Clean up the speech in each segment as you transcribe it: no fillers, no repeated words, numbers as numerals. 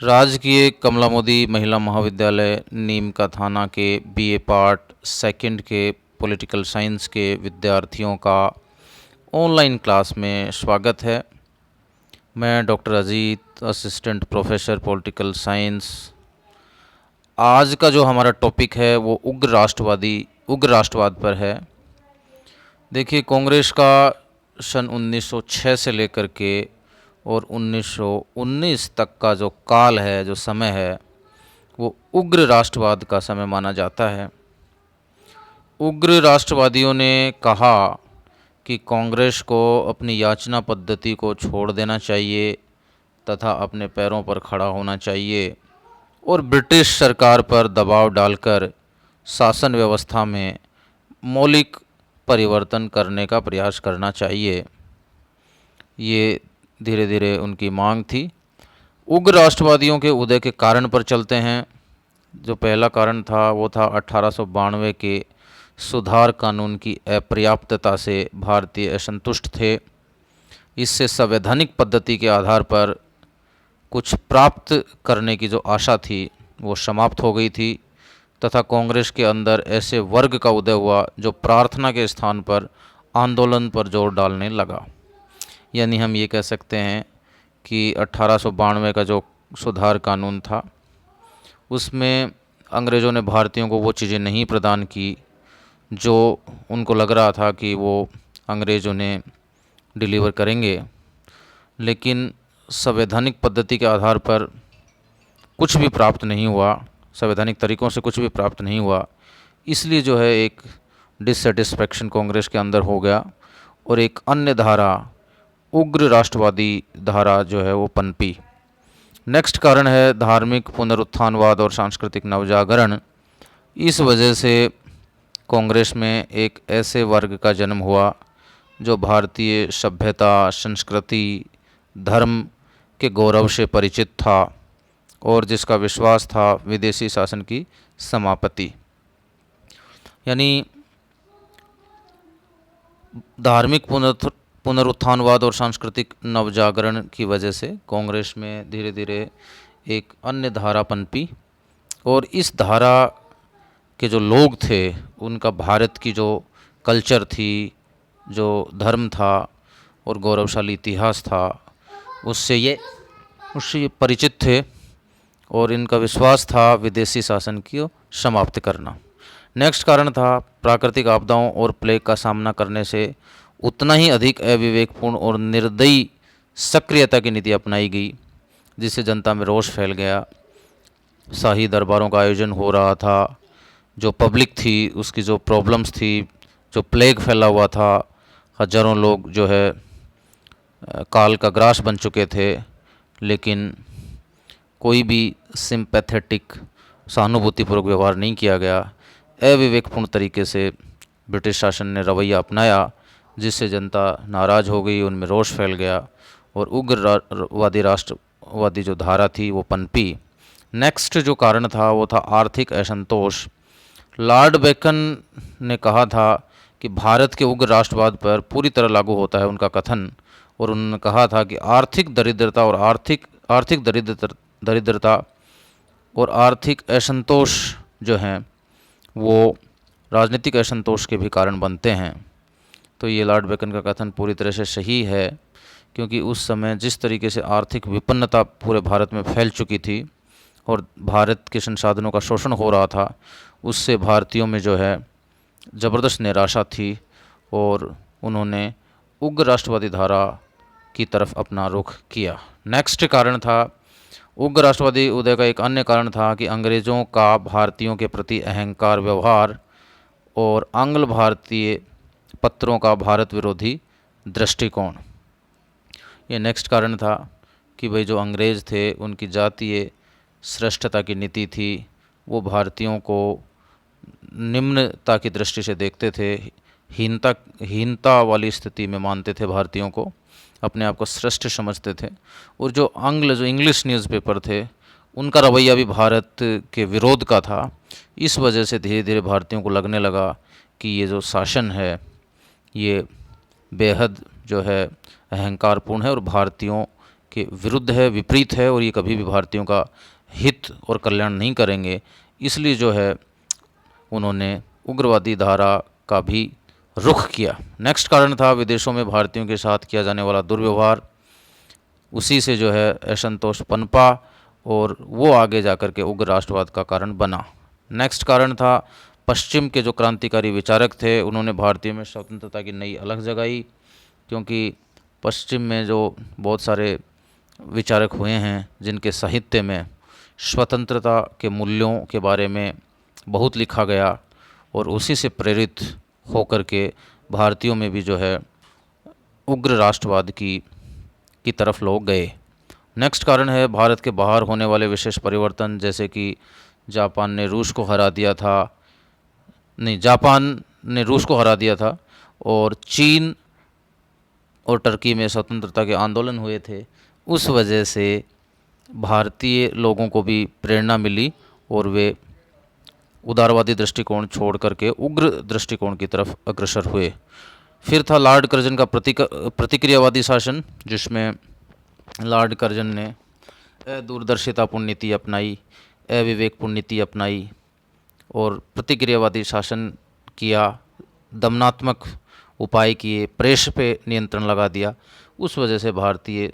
राजकीय कमला मोदी महिला महाविद्यालय नीम का थाना के बीए पार्ट सेकंड के पॉलिटिकल साइंस के विद्यार्थियों का ऑनलाइन क्लास में स्वागत है। मैं doctor Ajit, assistant professor political science. आज का जो हमारा टॉपिक है वो उग्र राष्ट्रवाद पर है। देखिए, कांग्रेस का सन 1906 से लेकर के और 1919 तक का जो काल है, जो समय है, वो उग्र राष्ट्रवाद का समय माना जाता है। उग्र राष्ट्रवादियों ने कहा कि कांग्रेस को अपनी याचना पद्धति को छोड़ देना चाहिए तथा अपने पैरों पर खड़ा होना चाहिए और ब्रिटिश सरकार पर दबाव डालकर शासन व्यवस्था में मौलिक परिवर्तन करने का प्रयास करना चाहिए। ये धीरे धीरे उनकी मांग थी। उग्र राष्ट्रवादियों के उदय के कारण पर चलते हैं। जो पहला कारण था वो था 1892 के सुधार कानून की अपर्याप्तता से भारतीय असंतुष्ट थे। इससे संवैधानिक पद्धति के आधार पर कुछ प्राप्त करने की जो आशा थी वो समाप्त हो गई थी तथा कांग्रेस के अंदर ऐसे वर्ग का उदय हुआ जो प्रार्थना के स्थान पर आंदोलन पर जोर डालने लगा। यानी हम ये कह सकते हैं कि 1892 का जो सुधार कानून था उसमें अंग्रेज़ों ने भारतीयों को वो चीज़ें नहीं प्रदान की जो उनको लग रहा था कि वो अंग्रेज़ उन्हें डिलीवर करेंगे, लेकिन संवैधानिक पद्धति के आधार पर कुछ भी प्राप्त नहीं हुआ, संवैधानिक तरीक़ों से कुछ भी प्राप्त नहीं हुआ। इसलिए जो है एक डिससेटिस्फैक्शन कांग्रेस के अंदर हो गया और एक अन्य धारा, उग्र राष्ट्रवादी धारा जो है वो पनपी। नेक्स्ट कारण है धार्मिक पुनरुत्थानवाद और सांस्कृतिक नवजागरण। इस वजह से कांग्रेस में एक ऐसे वर्ग का जन्म हुआ जो भारतीय सभ्यता, संस्कृति, धर्म के गौरव से परिचित था और जिसका विश्वास था विदेशी शासन की समाप्ति। यानी धार्मिक पुनरुत्थानवाद और सांस्कृतिक नवजागरण की वजह से कांग्रेस में धीरे धीरे एक अन्य धारा पनपी और इस धारा के जो लोग थे उनका भारत की जो कल्चर थी, जो धर्म था और गौरवशाली इतिहास था, उससे ये परिचित थे और इनका विश्वास था विदेशी शासन की समाप्त करना। नेक्स्ट कारण था प्राकृतिक आपदाओं और प्लेग का सामना करने से उतना ही अधिक अविवेकपूर्ण और निर्दयी सक्रियता की नीति अपनाई गई, जिससे जनता में रोष फैल गया। शाही दरबारों का आयोजन हो रहा था, जो पब्लिक थी उसकी जो प्रॉब्लम्स थी, जो प्लेग फैला हुआ था, हजारों लोग जो है काल का ग्रास बन चुके थे, लेकिन कोई भी सिंपैथेटिक सहानुभूतिपूर्वक व्यवहार नहीं किया गया। अविवेकपूर्ण तरीके से ब्रिटिश शासन ने रवैया अपनाया, जिससे जनता नाराज़ हो गई, उनमें रोष फैल गया और उग्रवादी राष्ट्रवादी जो धारा थी वो पनपी। नेक्स्ट जो कारण था वो था आर्थिक असंतोष। लॉर्ड बेकन ने कहा था कि भारत के उग्र राष्ट्रवाद पर पूरी तरह लागू होता है उनका कथन, और उन्होंने कहा था कि आर्थिक दरिद्रता और आर्थिक असंतोष जो हैं वो राजनीतिक असंतोष के भी कारण बनते हैं। तो ये लॉर्ड बेकन का कथन पूरी तरह से सही है, क्योंकि उस समय जिस तरीके से आर्थिक विपन्नता पूरे भारत में फैल चुकी थी और भारत के संसाधनों का शोषण हो रहा था, उससे भारतीयों में जो है ज़बरदस्त निराशा थी और उन्होंने उग्र राष्ट्रवादी धारा की तरफ अपना रुख किया। नेक्स्ट कारण था उग्र राष्ट्रवादी उदय का एक अन्य कारण था कि अंग्रेज़ों का भारतीयों के प्रति अहंकार व्यवहार और आंग्ल भारतीय पत्रों का भारत विरोधी दृष्टिकोण। ये नेक्स्ट कारण था कि भाई जो अंग्रेज़ थे उनकी जातीय श्रेष्ठता की नीति थी, वो भारतीयों को निम्नता की दृष्टि से देखते थे, हीनता वाली स्थिति में मानते थे, भारतीयों को अपने आप को श्रेष्ठ समझते थे। और जो इंग्लिश न्यूज़पेपर थे उनका रवैया भी भारत के विरोध का था। इस वजह से धीरे धीरे भारतीयों को लगने लगा कि ये जो शासन है ये बेहद जो है अहंकारपूर्ण है और भारतीयों के विरुद्ध है, विपरीत है, और ये कभी भी भारतीयों का हित और कल्याण नहीं करेंगे। इसलिए जो है उन्होंने उग्रवादी धारा का भी रुख किया। नेक्स्ट कारण था विदेशों में भारतीयों के साथ किया जाने वाला दुर्व्यवहार। उसी से जो है असंतोष पनपा और वो आगे जाकर के उग्र राष्ट्रवाद का कारण बना। नेक्स्ट कारण था पश्चिम के जो क्रांतिकारी विचारक थे, उन्होंने भारतीयों में स्वतंत्रता की नई अलख जगाई, क्योंकि पश्चिम में जो बहुत सारे विचारक हुए हैं जिनके साहित्य में स्वतंत्रता के मूल्यों के बारे में बहुत लिखा गया, और उसी से प्रेरित होकर के भारतीयों में भी जो है उग्र राष्ट्रवाद की तरफ लोग गए। नेक्स्ट कारण है भारत के बाहर होने वाले विशेष परिवर्तन, जैसे कि जापान ने रूस को हरा दिया था, और चीन और टर्की में स्वतंत्रता के आंदोलन हुए थे। उस वजह से भारतीय लोगों को भी प्रेरणा मिली और वे उदारवादी दृष्टिकोण छोड़ करके उग्र दृष्टिकोण की तरफ अग्रसर हुए। फिर था लॉर्ड कर्जन का प्रतिक्रियावादी शासन, जिसमें लॉर्ड कर्जन ने दूरदर्शितापूर्ण नीति अपनाई, अविवेकपूर्ण नीति अपनाई और प्रतिक्रियावादी शासन किया, दमनात्मक उपाय किए, प्रेस पे नियंत्रण लगा दिया। उस वजह से भारतीय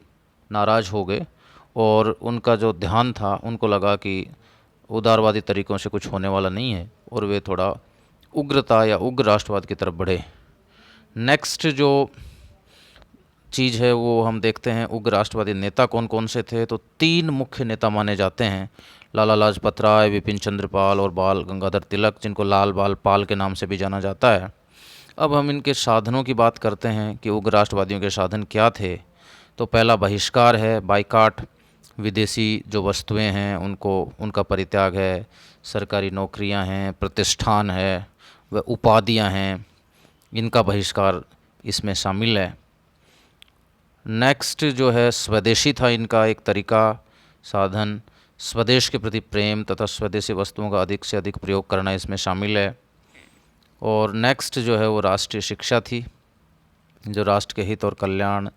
नाराज़ हो गए और उनका जो ध्यान था, उनको लगा कि उदारवादी तरीक़ों से कुछ होने वाला नहीं है, और वे थोड़ा उग्रता या उग्र राष्ट्रवाद की तरफ बढ़े। नेक्स्ट जो चीज़ है वो हम देखते हैं, उग्र राष्ट्रवादी नेता कौन कौन से थे। तो 3 मुख्य नेता माने जाते हैं, लाला लाजपत राय, विपिन चंद्र पाल और बाल गंगाधर तिलक, जिनको लाल बाल पाल के नाम से भी जाना जाता है। अब हम इनके साधनों की बात करते हैं कि उग्र राष्ट्रवादियों के साधन क्या थे। तो पहला बहिष्कार है, बाइकाट, विदेशी जो वस्तुएं हैं उनका परित्याग है, सरकारी नौकरियां हैं, प्रतिष्ठान है, व उपाधियां हैं, इनका बहिष्कार इसमें शामिल है। नेक्स्ट जो है स्वदेशी था इनका एक तरीका, साधन, स्वदेश के प्रति प्रेम तथा स्वदेशी वस्तुओं का अधिक से अधिक प्रयोग करना इसमें शामिल है। और नेक्स्ट जो है वो राष्ट्रीय शिक्षा थी, जो राष्ट्र के हित और कल्याण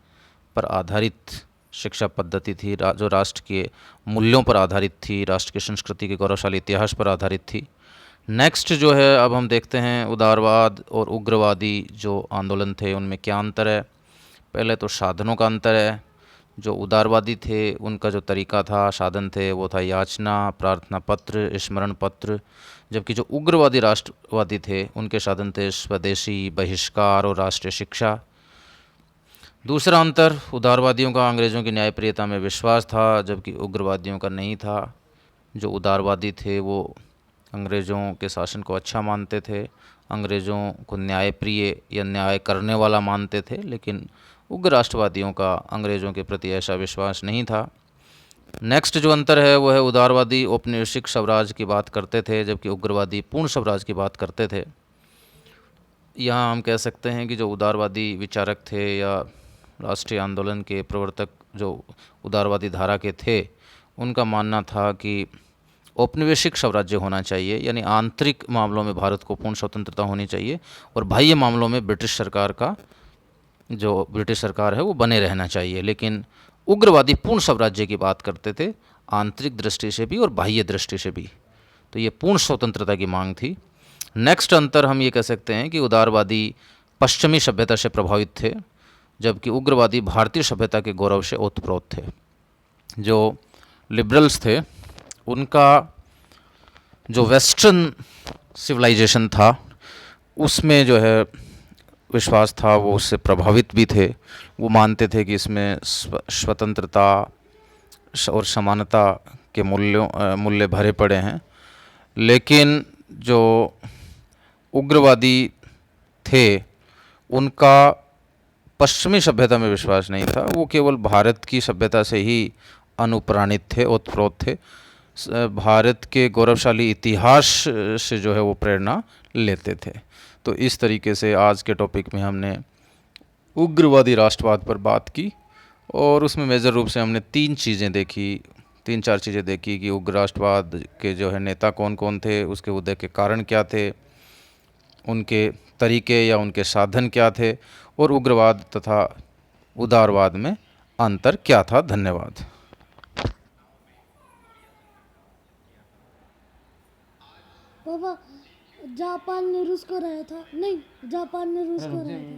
पर आधारित शिक्षा पद्धति थी, जो राष्ट्र के मूल्यों पर आधारित थी, राष्ट्र की संस्कृति के गौरवशाली इतिहास पर आधारित थी। नेक्स्ट जो है अब हम देखते हैं उदारवाद और उग्रवादी जो आंदोलन थे उनमें क्या अंतर है। पहले तो साधनों का अंतर है। जो उदारवादी थे उनका जो तरीका था, साधन थे, वो था याचना, प्रार्थना पत्र, स्मरण पत्र, जबकि जो उग्रवादी राष्ट्रवादी थे उनके साधन थे स्वदेशी, बहिष्कार और राष्ट्रीय शिक्षा। दूसरा अंतर, उदारवादियों का अंग्रेज़ों की न्यायप्रियता में विश्वास था, जबकि उग्रवादियों का नहीं था। जो उदारवादी थे वो अंग्रेज़ों के शासन को अच्छा मानते थे, अंग्रेज़ों को न्यायप्रिय या न्याय करने वाला मानते थे, लेकिन उग्र राष्ट्रवादियों का अंग्रेज़ों के प्रति ऐसा विश्वास नहीं था। नेक्स्ट जो अंतर है वो है उदारवादी औपनिवेशिक स्वराज की बात करते थे, जबकि उग्रवादी पूर्ण स्वराज की बात करते थे। यहाँ हम कह सकते हैं कि जो उदारवादी विचारक थे या राष्ट्रीय आंदोलन के प्रवर्तक जो उदारवादी धारा के थे, उनका मानना था कि औपनिवेशिक स्वराज्य होना चाहिए, यानी आंतरिक मामलों में भारत को पूर्ण स्वतंत्रता होनी चाहिए और बाह्य मामलों में ब्रिटिश सरकार है वो बने रहना चाहिए। लेकिन उग्रवादी पूर्ण स्वराज्य की बात करते थे, आंतरिक दृष्टि से भी और बाह्य दृष्टि से भी। तो ये पूर्ण स्वतंत्रता की मांग थी। नेक्स्ट अंतर हम ये कह सकते हैं कि उदारवादी पश्चिमी सभ्यता से प्रभावित थे, जबकि उग्रवादी भारतीय सभ्यता के गौरव से ओतप्रोत थे। जो लिबरल्स थे उनका जो वेस्टर्न सिविलाइजेशन था उसमें जो है विश्वास था, वो उससे प्रभावित भी थे। वो मानते थे कि इसमें स्वतंत्रता और समानता के मूल्य भरे पड़े हैं। लेकिन जो उग्रवादी थे उनका पश्चिमी सभ्यता में विश्वास नहीं था, वो केवल भारत की सभ्यता से ही अनुप्राणित थे, ओतप्रोत थे, भारत के गौरवशाली इतिहास से जो है वो प्रेरणा लेते थे। तो इस तरीके से आज के टॉपिक में हमने उग्रवादी राष्ट्रवाद पर बात की और उसमें मेजर रूप से हमने 3-4 चीज़ें देखी कि उग्र राष्ट्रवाद के जो है नेता कौन कौन थे, उसके उदय के कारण क्या थे, उनके तरीके या उनके साधन क्या थे, और उग्रवाद तथा उदारवाद में अंतर क्या था। धन्यवाद। पापा, जापान ने रूस को हराया था। नहीं, जापान ने रूस को हराया था।